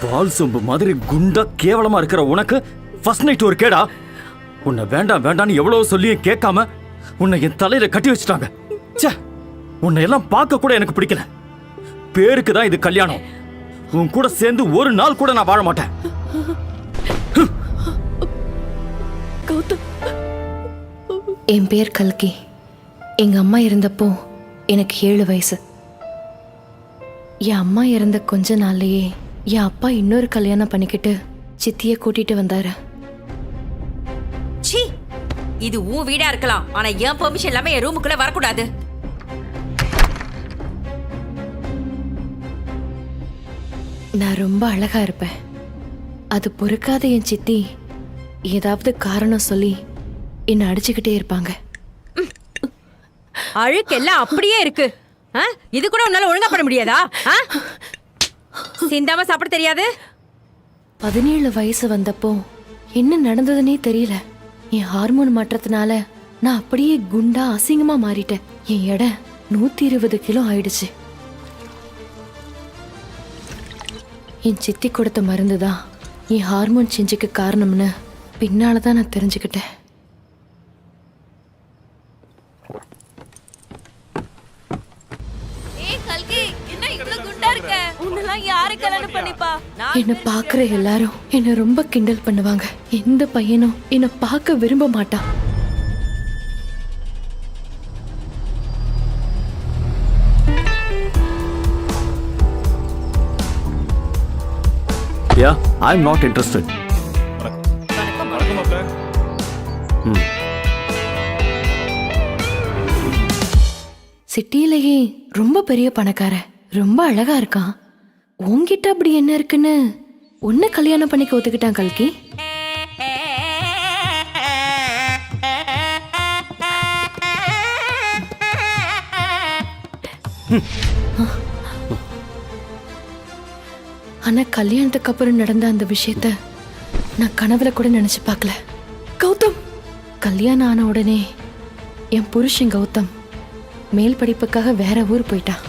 பால் சொம்பு மாதிரி குண்டா கேவலமா இருக்கிற உனக்கு ஃபர்ஸ்ட் நைட் ஒரு கேடா? உன்னை வேண்டாம் வேண்டான்னு எவ்வளவு சொல்லியும் கேட்காம உன்னை என் தலையில கட்டி வச்சுட்டாங்க. ச்சே, உன்னை எல்லாம் பார்க்க கூட எனக்கு பிடிக்கல. பேருக்கு தான் இது கல்யாணம். உன் கூட சேர்ந்து ஒரு நாள் கூட நான் வாழ மாட்டேன். என் பேர் கல்கி. எங்க அம்மா இருந்தப்போ எனக்கு 7 வயசு. என் அம்மா இறந்த கொஞ்ச நாள்லயே என் அப்பா இன்னொரு கல்யாணம் பண்ணிக்கிட்டு சித்திய கூட்டிட்டு வந்தாரு. ச்சீ, இது உன் வீடா இருக்கலாம், ஆனா என் பெர்மிஷன் இல்லாம என் ரூமுக்குள்ள வரக்கூடாது. நான் ரொம்ப அழகா இருப்பேன். அது பொறுக்காத என் சித்தி ஏதாவது காரணம் சொல்லி என்ன அடிச்சுக்கிட்டே இருப்பாங்க. அழுக்கெல்லாம் அப்படியே இருக்கு. இது கூட உன்னால ஒழுங்கா பண்ண முடியாதா? சிந்தாம சாப்பிட தெரியாது? 17 வயசு வந்தப்போ என்ன நடந்ததுன்னே தெரியல. என் ஹார்மோன் மாற்றத்தினால நான் அப்படியே குண்டா அசிங்கமா மாறிட்டேன். என் எடை 120 கிலோ ஆயிடுச்சு. என் சித்தி கொடுத்த மருந்து தான் என் ஹார்மோன் சேஞ்சுக்கு காரணம்னு பின்னாலதான் நான் தெரிஞ்சுக்கிட்டேன். என்ன பாக்குற எல்லாரும் என்ன ரொம்ப கிண்டல் பண்ணுவாங்க. எந்த பையனும் என்ன பார்க்க விரும்ப மாட்டான். Yeah, I'm not interested. சிட்டியிலேயே ரொம்ப பெரிய பணக்கார, ரொம்ப அழகா இருக்கான். உன்கிட்ட அப்படி என்ன இருக்குன்னு உன்னை கல்யாணம் பண்ணிக்க ஒத்துக்கிட்டான் கல்கி. ஆனா கல்யாணத்துக்கு அப்புறம் நடந்த அந்த விஷயத்த நான் கனவுல கூட நினைச்சு பார்க்கல. கௌதம் கல்யாணம் ஆன உடனே என் புருஷன் கௌதம் மேல் படிப்புக்காக வேற ஊர் போயிட்டான்.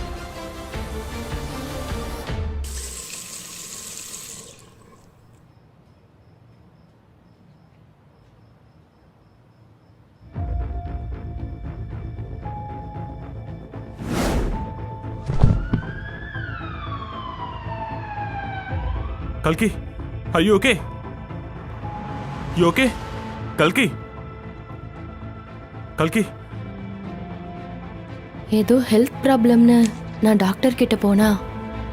Kalki, are you okay? You okay? Kalki? Kalki? ஏதோ ஹெல்த் ப்ராப்ளம்னு நான் டாக்டர் கிட்ட போனா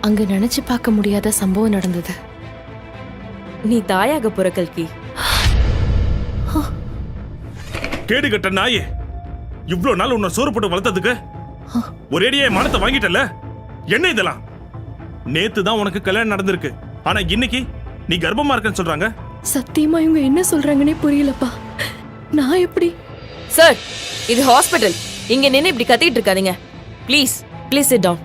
அங்க நினைச்சு பார்க்க முடியாத சம்பவம் நடந்தது. நீ தாயாக போற கல்கி. கேடு கட்ட நாயே, இவ்ளோ நாள் உன்னை சோறு போட்டு வளர்த்ததுக்கு ஒரேடியே மானத்தை வாங்கிட்டல. என்ன இதெல்லாம்? நேத்து தான் உனக்கு கல்யாணம் நடந்திருக்கு, ஆனா இன்னைக்கு நீ கர்ப்பமா இருக்கன்னு சொல்றாங்க. சத்தியமா இவங்க என்ன சொல்றாங்கன்னே புரியலப்பா. நான் எப்படி? சார், இது ஹாஸ்பிடல். இங்க நின்னு இப்படி கத்திட்டு இருக்காதீங்க. Please please sit down.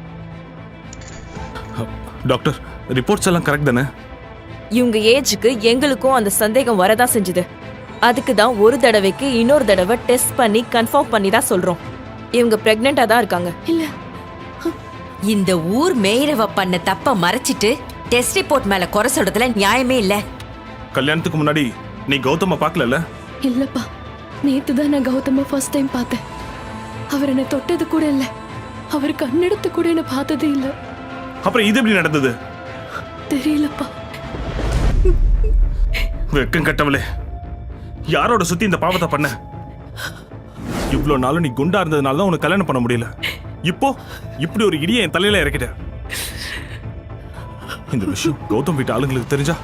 Doctor, reports எல்லாம் கரெக்ட் தானே? இவங்க ஏஜுக்கு எங்களுக்கும் அந்த சந்தேகம் வரதான் செஞ்சது. அதுக்கு தான் ஒரு தடவைக்கு இன்னொரு தடவை டெஸ்ட் பண்ணி கன்ஃபார்ம் பண்ணி தான் சொல்றோம். இவங்க பிரெக்னெண்டா தான் இருக்காங்க. இல்ல, இந்த ஊர் மேயரவ பண்ண தப்ப மறைச்சிட்டு டெஸ்ட் ரிப்போர்ட் மேல குறை சொல்றதுல நியாயமே இல்ல. கல்யாணத்துக்கு முன்னாடி நீ கௌதம பார்க்கல? இல்லப்பா, நேத்து தான் நான் கௌதம ஃபர்ஸ்ட் டைம் பார்த்தேன். அவர் என்ன தொட்டது கூட இல்ல, அவர் கண்ணெடுத்து கூட என்ன பார்த்ததே இல்ல. அப்புறம் இது எப்படி நடந்தது? தெரியலப்பா. வெக்கம் கட்டவளே, யாரோட சுத்தி இந்த பாவத்தை பண்ண? இவ்வளவு நாளும் நீ குண்டா இருந்ததுனால தான் உனக்கு கல்யாணம் பண்ண முடியல. இப்போ இப்படி ஒரு இடியை என் தலையில இறக்கிட்ட. இந்த விஷயம் கௌதம் வீட்டு ஆளுங்களுக்கு தெரிஞ்சா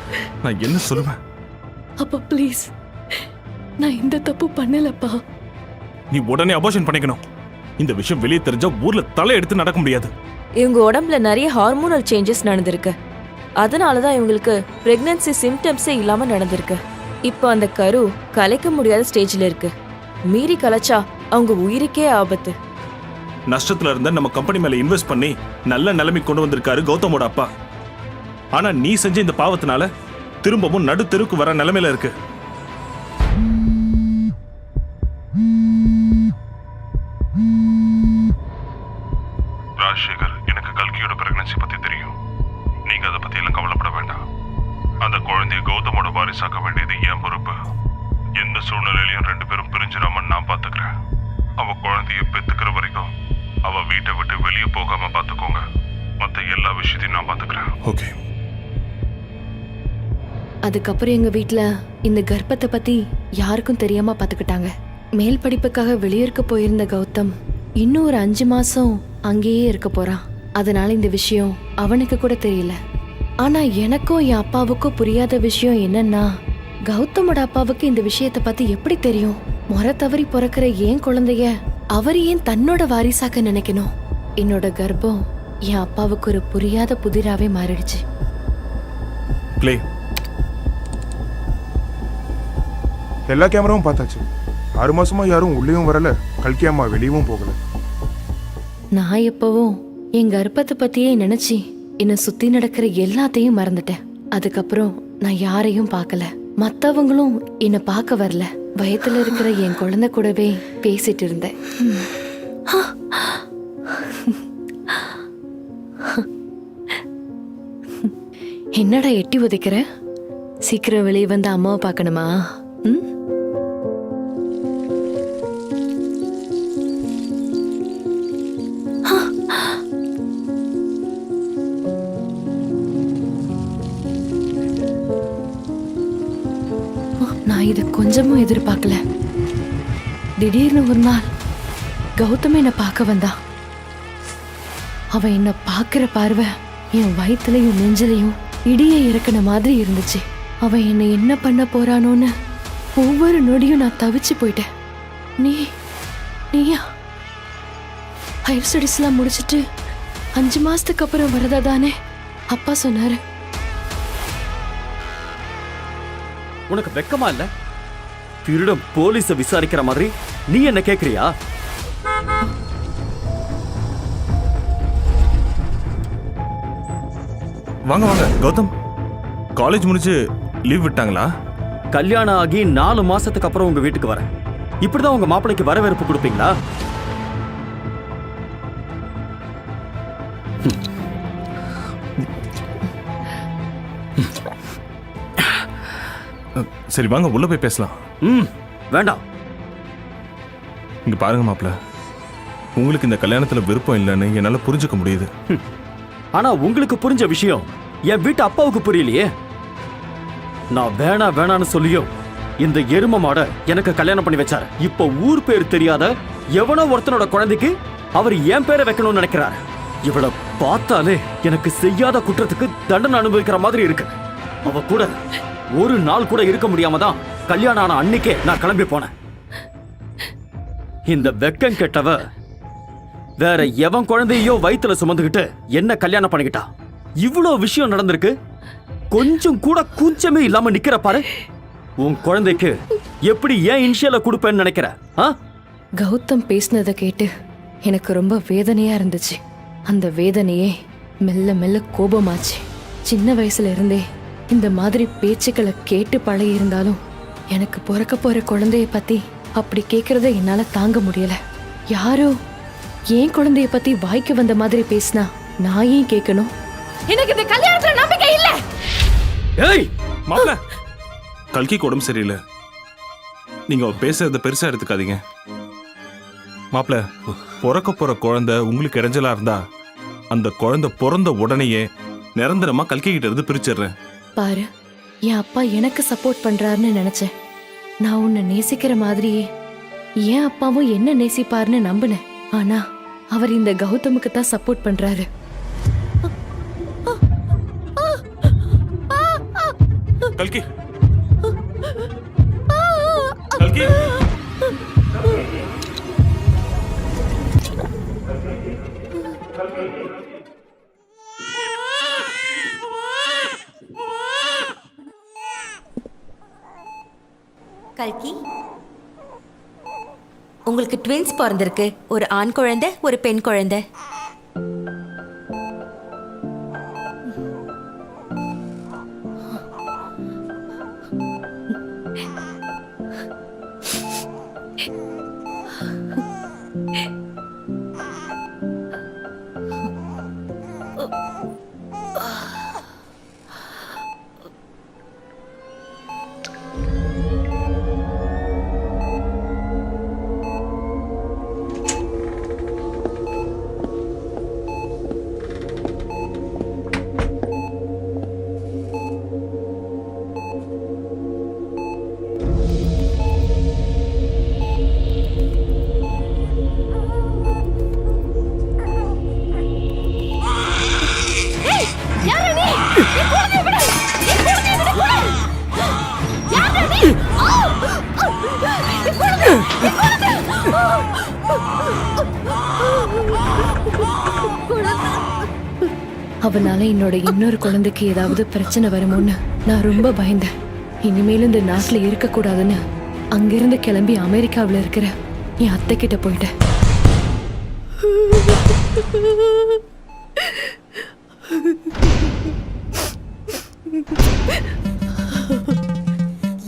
நான் என்ன சொல்லுவேன்? அப்பா ப்ளீஸ், நான் இந்த தப்பு பண்ணலப்பா. நீ உடனே அபார்ஷன் பண்ணிக்கணும். இந்த விஷயம் வெளியே தெரிஞ்சா ஊர்ல தலை எடுத்து நடக்க முடியாது. இவங்க உடம்புல நிறைய ஹார்மோனல் சேஞ்சஸ் நடந்திருக்கு. அதனாலதான் இவங்களுக்கு பிரெக்னன்சி சிம்டம்ஸே இல்லாம நடந்திருக்கு. இப்போ அந்த கரு கலைக்க முடியாத ஸ்டேஜ்ல இருக்கு. மீறி கலைச்சா அவங்க உயிருக்கே ஆபத்து. நஷ்டத்துல இருந்த நம்ம கம்பெனி மேல இன்வெஸ்ட் பண்ணி நல்ல நிலைமை கொண்டு வந்திருக்காரு கௌதமோட அப்பா. ஆனா நீ செஞ்ச இந்த பாவத்தினால திரும்பவும் நடு தெருக்கு வர நிலைமையில இருக்கு. ராஜசேகர், எனக்கு கல்கியோட பிரெக்னன்சி பத்தி தெரியும். நீங்க அதை பத்தி எல்லாம் கவலைப்பட வேண்டாம். அந்த குழந்தைய கௌதமோட வாரிசாக்க வேண்டியது என் பொறுப்பு. எந்த சூழ்நிலையிலையும் 2 பேரும் பிரிஞ்சிடாம நான் பாத்துக்கிறேன். அவ குழந்தைய பெத்துக்கிற வரைக்கும் அவ வீட்டை விட்டு வெளியே போகாம பாத்துக்கோங்க. மத்த எல்லா விஷயத்தையும் நான் பாத்துக்கிறேன். ஓகே. அதுக்கப்புறம் எங்க வீட்ல இந்த கர்ப்பத்தை பத்தி யாருக்கும் தெரியாம பாத்துக்கிட்டாங்க. மேல் படிப்புக்காக வெளியூருக்கு போயிருந்த கௌதம் இன்னும் ஒரு 5 மாசம் அங்கேயே இருக்க போறான். அதனால இந்த விஷயம் அவனுக்கு கூட தெரியல. ஆனா எனக்கும் என் அப்பாவுக்கும் புரியாத விஷயம் என்னன்னா, கௌதமோட அப்பாவுக்கு இந்த விஷயத்தை பத்தி எப்படி தெரியும்? முறை தவறி பிறக்கிற ஏன் குழந்தைய அவர் ஏன் தன்னோட வாரிசாக்க நினைக்கணும்? என்னோட கர்ப்பம் என் அப்பாவுக்கு ஒரு புரியாத புதிராவே மாறிடுச்சு. ப்ளே. எல்லா கேமராவும் பார்த்தாச்சு. 6 மாசமா யாரும் உள்ளேயும் வரல, கல்கி அம்மா வெளியவும் போகல. நான் எப்பவும் என் கர்ப்பத்தை பத்தியே நினைச்சு என்னை சுத்தி நடக்கிற எல்லாத்தையும் மறந்துட்டேன். அதுக்கப்புறம் நான் யாரையும் பார்க்கல, மத்தவங்களும் என்னை பார்க்க வரல. வயத்துல இருக்கிற என் குழந்தை கூடவே பேசிட்டு இருந்தேன். என்னடா எட்டி உதைக்கிற? சீக்கிரம் வெளியே வந்து அம்மாவை பார்க்கணுமா? ம். நான் இதை கொஞ்சமும் எதிர்பார்க்கல. திடீர்னு ஒரு நாள் கௌதம் என்னை பார்க்க வந்தான். அவன் என்ன பார்க்கிற பார்வை என் வயிற்றுலையும் நெஞ்சிலையும் இடியை இறக்கின மாதிரி இருந்துச்சு. அவன் என்னை என்ன பண்ண போறானோன்னு ஒவ்வொரு நொடியும் நான் தவிச்சு போயிட்டேன். நீயா ஹையர் ஸ்டடீஸ்லாம் முடிச்சுட்டு 5 மாசத்துக்கு அப்புறம் வரதா தானே அப்பா சொன்னாரு. உனக்கு வெக்கமா இல்ல? திருடம் போலீஸ விசாரிக்கிற மாதிரி நீ என்ன கேக்குறியா? வாங்க வாங்க கௌதம், காலேஜ் முடிச்சு லீவ் விட்டாங்களா? கல்யாணம் ஆகி 4 மாசத்துக்கு அப்புறம் உங்க வீட்டுக்கு வரேன். இப்படிதான் உங்க மாப்பிளைக்கு வரவேற்பு கொடுப்பீங்களா? சரி வாங்க உள்ள போய் பேசலாம். வேண்டாம். இங்க பாருங்க மாப்பிள்ள, உங்களுக்கு இந்த கல்யாணத்துல விருப்பம் இல்லைன்னு என்னால புரிஞ்சுக்க முடியுது. ஆனா உங்களுக்கு புரிஞ்ச விஷயம் என் வீட்டு அப்பாவுக்கு புரியலையே. நான் வேணான்னு சொல்லியும் இந்த எரும மாட எனக்கு கல்யாணம் பண்ணி வச்சாரு. இப்ப ஊர் பேர் தெரியாத எவனோ ஒருத்தனோட குழந்தைக்கு அவர் என் பேரை வைக்கணும்னு நினைக்கிறாரு. இவளை பார்த்தாலே எனக்கு செய்யாத குற்றத்துக்கு தண்டனை அனுபவிக்கிற மாதிரி இருக்கு. அவ கூட ஒரு நாள் கூட இருக்க முடியாம தான் கல்யாணம் ஆன அன்னைக்கே நான் கிளம்பி போனேன். இந்த வெக்கம் கெட்டவ வேற எவன் குழந்தையோ வயித்துல சுமந்துகிட்டு என்ன கல்யாணம் பண்ணிக்கிட்டா. இவ்வளோ விஷயம் நடந்திருக்கு, கொஞ்சம் கூட கூச்சமே இல்லாம நிக்கிற பாரு. உன் குழந்தைக்கு எப்படி ஏன் இனிஷியலை கொடுப்பேன்னு நினைக்கிற? கௌதம் பேசினதை கேட்டு எனக்கு ரொம்ப வேதனையா இருந்துச்சு. அந்த வேதனையே மெல்ல மெல்ல கோபமாச்சு. சின்ன வயசுல இருந்தே இந்த மாதிரி பேச்சுக்களை கேட்டு பழகி இருந்தாலும் எனக்கு பிறக்க போற குழந்தைய பத்தி அப்படி கேக்குறத என்னால தாங்க முடியல. யாரோ ஏன் குழந்தைய பத்தி வாய்க்கு வந்த மாதிரி பேசினா நான் ஏன் கேட்கணும்? எனக்கு இந்த கல்யாணத்துல நம்பிக்கை இல்ல. ஏய் மாப்பிள்ள, கல்கிக்கு உடம்பு சரியில்லை, நீங்க பேசுறத பெருசா எடுத்துக்காதீங்க. மாப்பிள்ள, பிறக்க போற குழந்தை உங்களுக்கு இடைஞ்சலா இருந்தா அந்த குழந்தை பிறந்த உடனேயே நிரந்தரமா கல்கி கிட்ட இருந்து பிரிச்சிடுறேன். பாரு, என் அப்பா எனக்கு சப்போர்ட் பண்றாருன்னு நினைச்சேன். நான் உன்னை நேசிக்கிற மாதிரியே என் அப்பாவும் என்ன நேசிப்பாருன்னு நம்பினேன். ஆனா அவர் இந்த கௌதமுக்கு தான் சப்போர்ட் பண்றாரு. கல்கி, கல்கி, கல்கி, உங்களுக்கு ட்வின்ஸ் பிறந்திருக்கு. ஒரு ஆண் குழந்தை, ஒரு பெண் குழந்தை. அவனால என்னோட இன்னொரு குழந்தைக்கு ஏதாவது பிரச்சனை வருமோன்னு நான் ரொம்ப பயந்தேன். இனிமேலும் இந்த நாட்டுல இருக்க கூடாதுன்னு அங்கிருந்து கிளம்பி அமெரிக்காவுல இருக்கிற என் அத்தை கிட்ட போயிட்டேன்.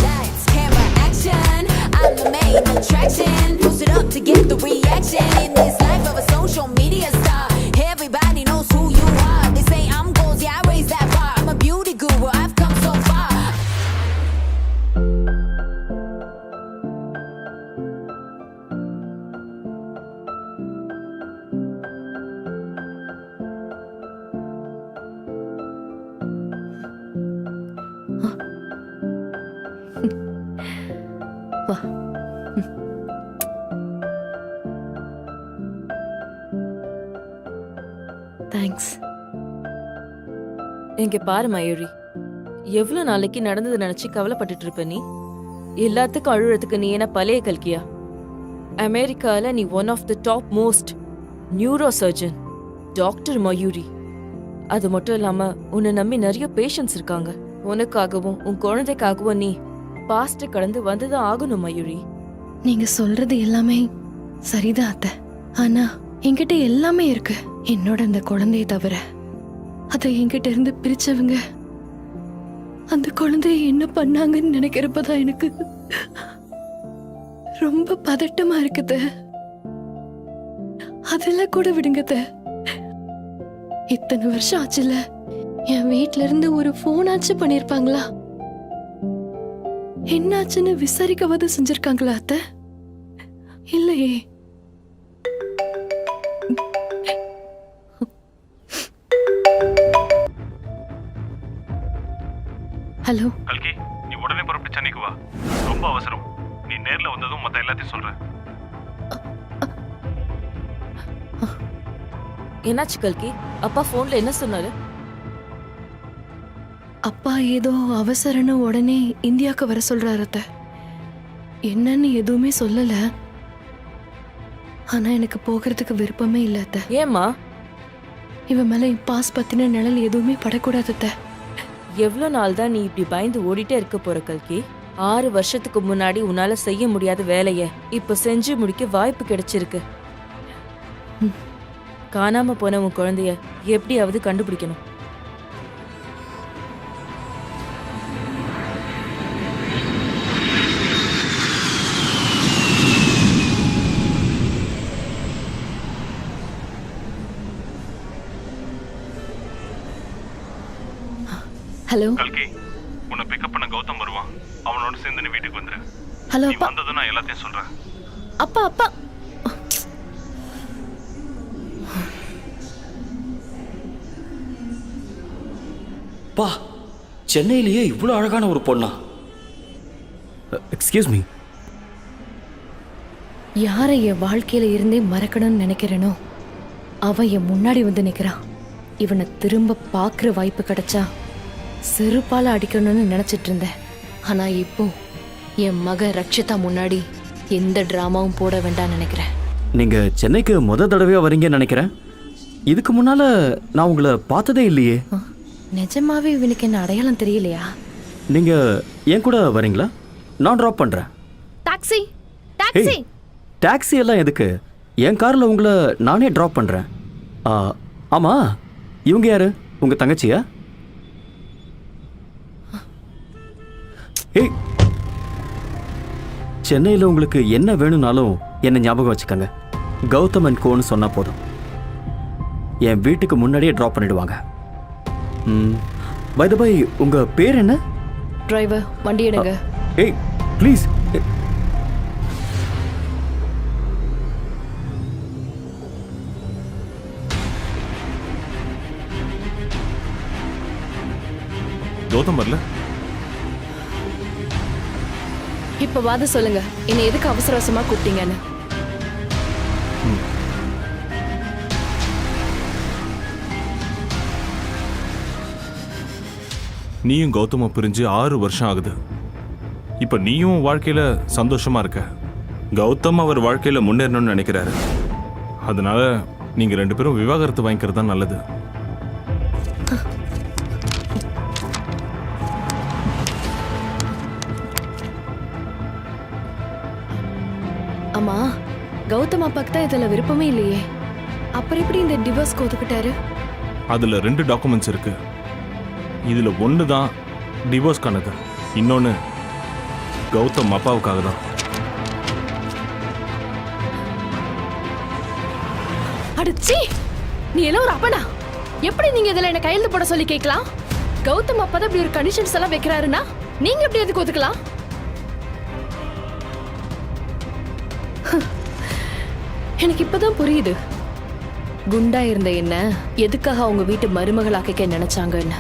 Lights, camera, action. I'm the main attraction. Post it up to get the reaction. In this life of a social media star, everybody knows who you are. They say I'm goals, yeah, I raise that bar. I'm a beauty guru, I've come so far. வா. Thanks. இங்க பாரு மயூரி, எவ்வளவு நாளைக்கு நடந்தது நினைச்சு கவலைப்பட்டுட்டு இருப்ப நீ? எல்லாத்துக்கும் அழுறதுக்கு நீ என்ன பழைய கல்கியா? அமெரிக்கால நீ one of the top most neuro surgeon doctor Mayuri. அது மட்டும் இல்லாம உன்னை நம்பி நிறைய பேஷண்ட்ஸ் இருக்காங்க. உனக்காகவும் உன் குழந்தைக்காகவும் நீ பாஸ்ட் கடந்து வந்துதான் ஆகணும் மயூரி. நீங்க சொல்றது எல்லாமே சரிதான் அத்தை. ஆனா என்கிட்ட எல்லாமே இருக்கு. என்னோட அந்த குழந்தைய தவிர அதை என்கிட்ட இருந்து பிரிச்சவங்க அந்த குழந்தைய என்ன பண்ணாங்கன்னு நினைக்கிறப்பதான் எனக்கு ரொம்ப பதட்டமா இருக்குது. அதெல்லாம் கூட விடுங்கத. இத்தனை வருஷம் ஆச்சுல, என் வீட்ல இருந்து ஒரு போன் ஆச்சு பண்ணிருப்பாங்களா? என்னாச்சுன்னு விசாரிக்கவாது செஞ்சிருக்காங்களா அத்தை? இல்லையே. ஹலோ கல்கி, நீ உடனே புறப்பட்டு சென்னைக்கு வா. ரொம்ப அவசரம். நீ நேர்ல வந்ததும் மத்த எல்லாத்தையும் சொல்றேன். என்னாச்சு கல்கி? அப்பா போன்ல என்ன சொன்னாரு? அப்பா ஏதோ அவசரன்னு உடனே இந்தியாவுக்கு வர சொல்றாரு அத்தை. என்னன்னு எதுவுமே சொல்லல. ஆனா எனக்கு போகிறதுக்கு விருப்பமே இல்ல அத்தை. ஏம்மா? இவன் மேல என் பாஸ் பத்தின நிழல் எதுவுமே படக்கூடாது அத்தை. எவ்வளவு நாள் தான் நீ இப்படி பயந்து ஓடிட்டே இருக்க போற கல்கி? 6 வருஷத்துக்கு முன்னாடி உன்னால செய்ய முடியாத வேலைய இப்ப செஞ்சு முடிக்க வாய்ப்பு கிடைச்சிருக்கு. காணாம போன உன் குழந்தைய எப்படியாவது கண்டுபிடிக்கணும். ஹலோ கல்கி, உன்னை பிக்கப் பண்ண கௌதம் வருவான். அவனோட சேர்ந்து நீ வீட்டுக்கு வந்துரு. ஹலோ நீ அப்பா. வந்ததும் நான் எல்லாத்தையும் சொல்றேன். அப்பா அப்பா பா, சென்னையிலேயே இவ்வளோ அழகான ஒரு பொண்ணா? Excuse me. யாரை என் வாழ்க்கையில இருந்தே மறக்கணும்னு நினைக்கிறேனோ அவன் என் முன்னாடி வந்து நிக்கிறான். இவனை திரும்ப பார்க்குற வாய்ப்பு கிடைச்சா செருப்பால அடிக்கணும்னு நினைச்சிட்டு இருந்தேன். ஆனா இப்போ என் மக ரக்ஷிதா முன்னாடி எந்த டிராமாவும் போட வேண்டாம்னு நினைக்கிறேன். நீங்க சென்னைக்கு தடவையா வரீங்கன்னு நினைக்கிறேன். இதுக்கு முன்னால நான் உங்களை பார்த்ததே இல்லையே. நிஜமாவே இவனுக்கு என்ன அடையாளம் தெரியலையா? நீங்க என் கூட வரீங்களா? நான் ட்ராப் பண்றேன். டாக்ஸி ஏய், டாக்ஸி எல்லாம் எதுக்கு? என் கார்ல உங்களை நானே ட்ராப் பண்றேன். ஆமா, இவங்க யாரு? உங்க தங்கச்சியா? ஏய், சென்னையில் உங்களுக்கு என்ன வேணும்னாலும் என்ன ஞாபகம் வச்சுக்கோங்க. கௌதம் அண்ட் கோன்னு சொன்னா போதும். என் வீட்டுக்கு முன்னாடியே ட்ராப் பண்ணிடுவாங்க. பை த பை, உங்க பேர் என்ன? டிரைவர், வண்டி எடுங்க. ஏய் ப்ளீஸ். கௌதம் வரல? இப்ப வாத சொல்லுங்க, என்னை எதுக்கு அவசர அவசரமா கூப்பிட்டீங்கன்னு? நீயும் கௌதமும் பிரிஞ்சு 6 வருஷம் ஆகுது. இப்ப நீயும் உன் வாழ்க்கையில சந்தோஷமா இருக்க. கௌதம் அவர் வாழ்க்கையில முன்னேறணும்னு நினைக்கிறாரு. அதனால நீங்க 2 பேரும் விவாகரத்து வாங்கிக்கிறது தான் நல்லது. அம்மா, கௌதம் அப்பாக்கு தான் இதுல விருப்பமே இல்லையே. அப்புறம் எப்படி இந்த டிவோர்ஸ்க்கு ஒத்துக்கிட்டாரு? அதுல 2 டாக்குமெண்ட்ஸ் இருக்கு. இதுல ஒன்று தான் டிவோர்ஸ்க்கானது, இன்னொன்று கௌதம் அப்பாவுக்காக தான். அடிச்சி, நீ எல்லாம் ஒரு அப்பனா? எப்படி நீங்க இதுல என்ன கையெழுத்து போட சொல்லி கேட்கலாம்? கௌதம் அப்பா தான் இப்படி ஒரு கண்டிஷன்ஸ் எல்லாம் வைக்கிறாருன்னா நீங்க எப்படி எதுக்கு ஒத்துக்கலாம்? எனக்கு இப்பதான் புரியுது, குண்டா இருந்த என்ன எதுக்காக அவங்க வீட்டு மருமகளாக்க நினைச்சாங்கன்னு.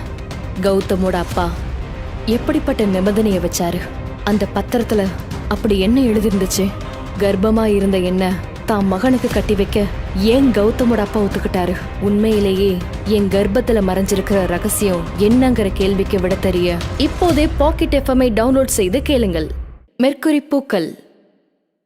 கௌதமோட அப்பா எப்படிப்பட்ட நிபந்தனைய வச்சாரு? அந்த பத்திரத்துல அப்படி என்ன எழுதிருந்துச்சு? கர்ப்பமா இருந்த என்ன தான் மகனுக்கு கட்டி வைக்க ஏன் கௌதமோட அப்பா ஒத்துக்கிட்டாரு? உண்மையிலேயே என் கர்ப்பத்துல மறைஞ்சிருக்கிற ரகசியம் என்னங்கிற கேள்விக்கு விட தெரிய இப்போதே பாக்கெட் எஃப்எம்ஐ டவுன்லோட் செய்து கேளுங்கள். மெர்க்குரி பூக்கள்.